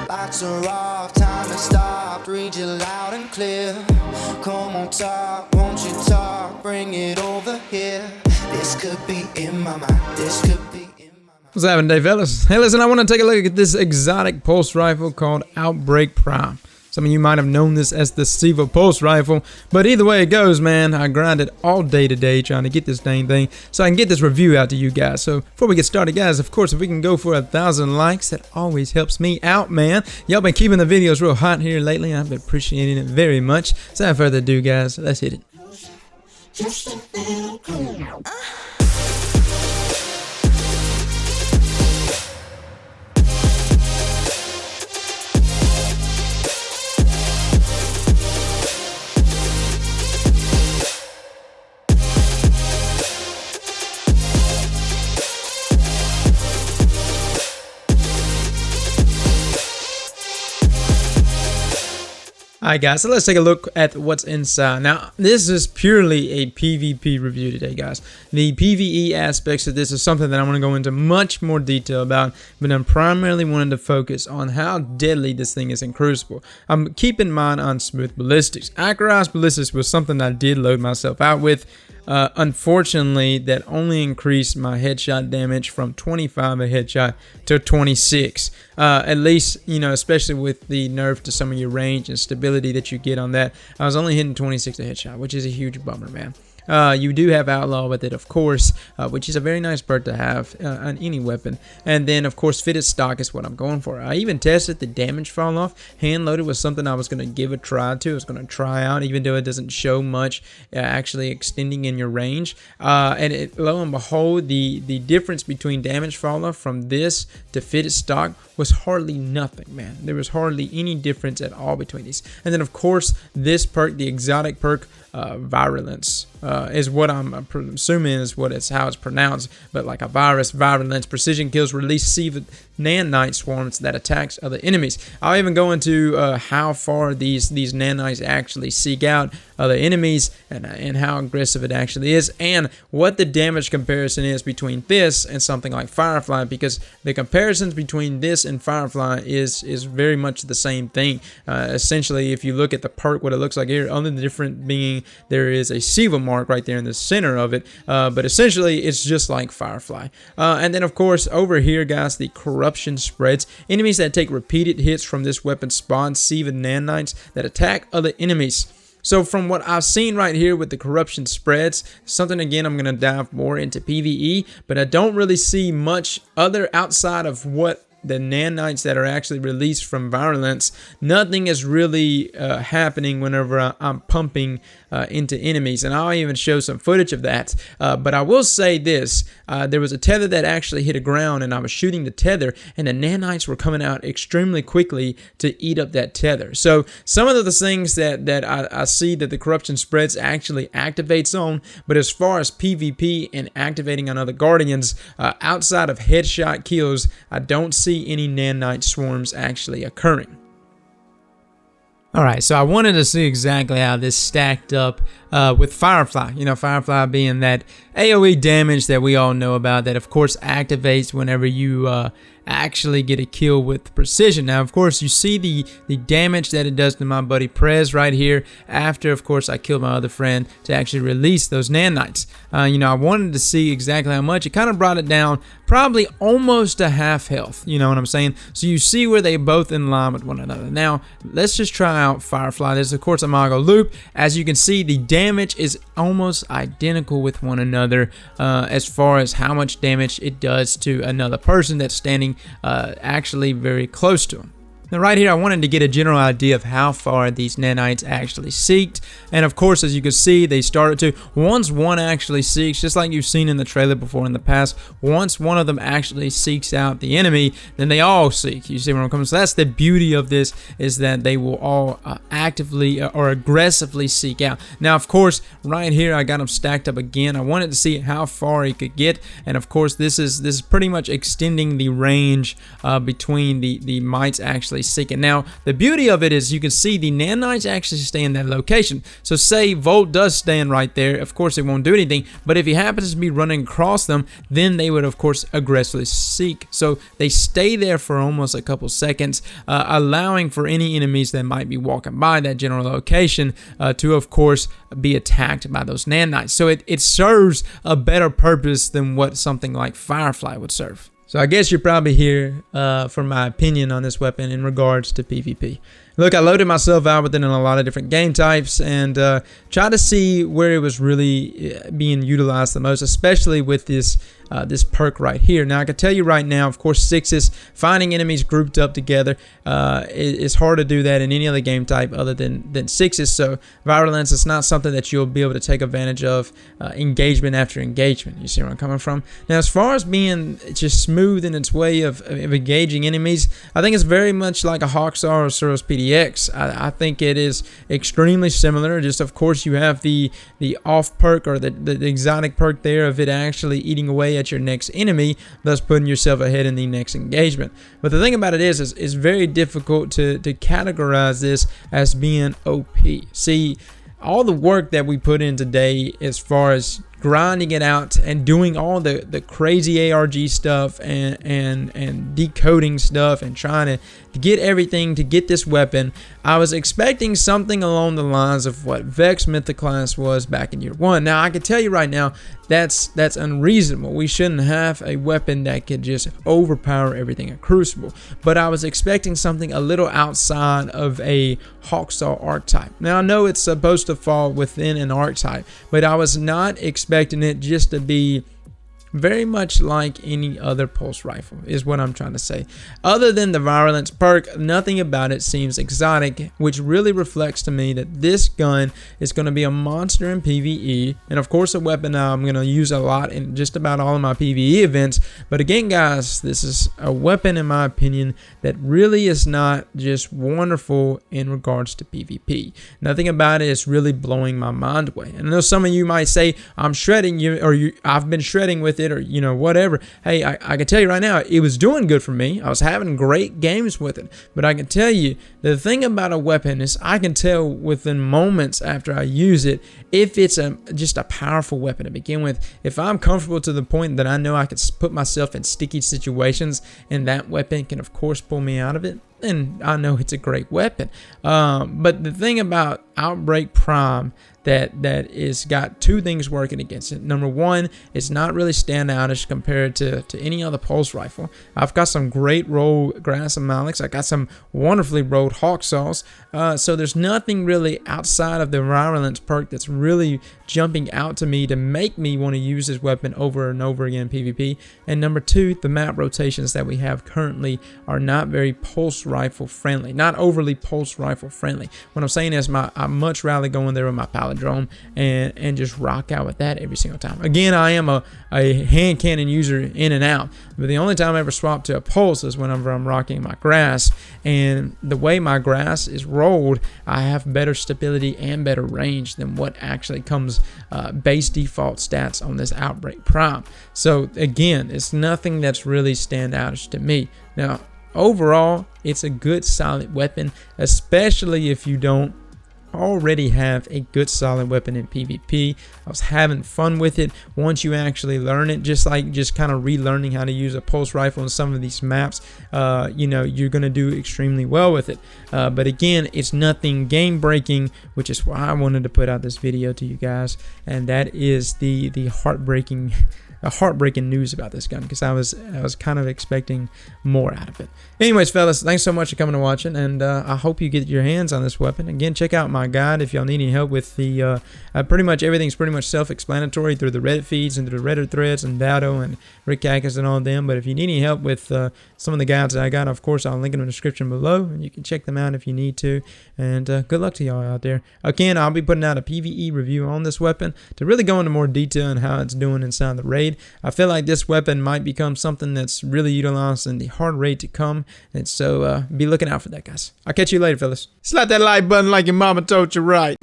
Lights are off, time has stopped, read you loud and clear. Come on talk, won't you talk, bring it over here. This could be in my mind, this could be in my mind. What's happening today, fellas? Hey, listen, I want to take a look at this exotic pulse rifle called Outbreak Prime. Some of you might have known this as the Siva pulse rifle, but either way it goes, man, I grinded all day today trying to get this dang thing so I can get this review out to you guys. So before we get started, guys, of course, if we can go for 1,000 likes, that always helps me out, man. Y'all been keeping the videos real hot here lately. I've been appreciating it very much. So without further ado, guys, let's hit it. Just a little cool. Alright guys, so let's take a look at what's inside. Now, this is purely a PvP review today, guys. The PvE aspects of this is something that I want to go into much more detail about, but I'm primarily wanting to focus on how deadly this thing is in Crucible. I'm keeping mine on smooth ballistics. Aztecross ballistics was something I did load myself out with. Unfortunately, that only increased my headshot damage from 25 a headshot to 26. At least, you know, especially with the nerf to some of your range and stability that you get on that, I was only hitting 26 a headshot, which is a huge bummer, man. You do have Outlaw with it, of course, which is a very nice perk to have on any weapon. And then, of course, fitted stock is what I'm going for. I even tested the damage fall off. Hand loaded was something I was going to give a try to. I was going to try out, even though it doesn't show much actually extending in your range. And lo and behold, the difference between damage fall off from this to fitted stock was hardly nothing, man. There was hardly any difference at all between these. And then, of course, this perk, the exotic perk, virulence, is what I'm assuming is how it's pronounced, but like a virus, virulence, precision kills, release Siva nanite swarms that attacks other enemies. I'll even go into how far these nanites actually seek out other enemies and how aggressive it actually is, and what the damage comparison is between this and something like Firefly, because the comparisons between this and Firefly is very much the same thing. Essentially, if you look at the perk, what it looks like here, only the difference being there is a Siva mark right there in the center of it, but essentially it's just like Firefly. And then, of course, over here, guys, the corruption spreads. Enemies that take repeated hits from this weapon spawn Siva nanites that attack other enemies. So from what I've seen right here with the corruption spreads, something again I'm going to dive more into PvE, but I don't really see much other outside of what the nanites that are actually released from virulence. Nothing is really happening whenever I'm pumping into enemies, and I'll even show some footage of that. But I will say this, there was a tether that actually hit the ground, and I was shooting the tether, and the nanites were coming out extremely quickly to eat up that tether. So some of the things that I see that the corruption spreads actually activates on, but as far as PvP and activating on other guardians, outside of headshot kills, I don't see any nanite swarms actually occurring. Alright, so I wanted to see exactly how this stacked up with Firefly. You know, Firefly being that AoE damage that we all know about that, of course, activates whenever you actually get a kill with precision. Now, of course, you see the damage that it does to my buddy Prez right here after, of course, I killed my other friend to actually release those nanites. You know, I wanted to see exactly how much. It kind of brought it down probably almost to half health, you know what I'm saying? So you see where they both in line with one another. Now, let's just try out Firefly. This is, of course, a Mago loop. As you can see, the damage is almost identical with one another as far as how much damage it does to another person that's standing actually very close to him. Now right here I wanted to get a general idea of how far these nanites actually seeked, and of course as you can see they started to, once one actually seeks, just like you've seen in the trailer before in the past, once one of them actually seeks out the enemy, then they all seek. You see where I'm coming from? So that's the beauty of this, is that they will all actively or aggressively seek out. Now of course right here I got them stacked up again. I wanted to see how far he could get, and of course this is pretty much extending the range between the mites actually actually seek it. Now, the beauty of it is you can see the nanites actually stay in that location. So say Volt does stand right there, of course it won't do anything, but if he happens to be running across them, then they would of course aggressively seek. So they stay there for almost a couple seconds, allowing for any enemies that might be walking by that general location to of course be attacked by those nanites. So it serves a better purpose than what something like Firefly would serve. So I guess you're probably here for my opinion on this weapon in regards to PvP. Look, I loaded myself out with it in a lot of different game types and tried to see where it was really being utilized the most, especially with this perk right here. Now, I can tell you right now, of course, sixes, finding enemies grouped up together, it's hard to do that in any other game type other than sixes. So Virulence is not something that you'll be able to take advantage of engagement after engagement. You see where I'm coming from? Now, as far as being just smooth in its way of engaging enemies, I think it's very much like a Hawksaw or Suros PDX. I think it is extremely similar. Just of course you have the off perk or the exotic perk there of it actually eating away at your next enemy, thus putting yourself ahead in the next engagement. But the thing about it is it's very difficult to categorize this as being OP. See, all the work that we put in today as far as grinding it out and doing all the crazy ARG stuff and decoding stuff and trying to get everything to get this weapon, I was expecting something along the lines of what Vex Mythoclast was back in year 1. Now I can tell you right now that's unreasonable. We shouldn't have a weapon that could just overpower everything at Crucible, but I was expecting something a little outside of a Hawksaw archetype. Now I know it's supposed to fall within an archetype, but I was not expecting it just to be very much like any other pulse rifle is what I'm trying to say. Other than the Virulence perk, nothing about it seems exotic, which really reflects to me that this gun is going to be a monster in PvE, and of course a weapon I'm going to use a lot in just about all of my PvE events. But again guys, this is a weapon in my opinion that really is not just wonderful in regards to PvP. Nothing about it is really blowing my mind away. And I know some of you might say I'm shredding you, or I've been shredding with it, or you know, whatever. Hey, I can tell you right now, it was doing good for me. I was having great games with it. But I can tell you, the thing about a weapon is I can tell within moments after I use it if it's just a powerful weapon to begin with. If I'm comfortable to the point that I know I can put myself in sticky situations and that weapon can of course pull me out of it, then I know it's a great weapon. But the thing about Outbreak Prime that is got two things working against it. Number one, it's not really standoutish compared to any other pulse rifle. I've got some great rolled Grass and Maliks. I got some wonderfully rolled Hawksaws. So there's nothing really outside of the Virulence perk that's really jumping out to me to make me want to use this weapon over and over again in PvP. And number two, the map rotations that we have currently are not very pulse rifle friendly, not overly pulse rifle friendly. What I'm saying is I'd much rather go in there with my palindrome and just rock out with that every single time. Again, I am a hand cannon user in and out, but the only time I ever swap to a pulse is whenever I'm rocking my grass. And the way my grass is rolled, I have better stability and better range than what actually comes base default stats on this Outbreak Prime. So again, it's nothing that's really standoutish to me. Now overall, it's a good solid weapon, especially if you don't already have a good solid weapon in PvP. I was having fun with it once you actually learn it, just kind of relearning how to use a pulse rifle in some of these maps. You know, you're gonna do extremely well with it. But again, it's nothing game breaking, which is why I wanted to put out this video to you guys, and that is the heartbreaking news about this gun, because I was kind of expecting more out of it. Anyways, fellas, thanks so much for coming and watching, and I hope you get your hands on this weapon. Again, check out my guide if y'all need any help with the pretty much everything's pretty much self-explanatory through the Reddit feeds and through the Reddit threads and Dado and Rick Atkins and all of them. But if you need any help with some of the guides that I got, of course, I'll link them in the description below, and you can check them out if you need to. And good luck to y'all out there. Again, I'll be putting out a PvE review on this weapon to really go into more detail on how it's doing inside the raid. I feel like this weapon might become something that's really utilized in the hard raid to come, and so be looking out for that, guys. I'll catch you later, fellas. Slap that like button like your mama told you right.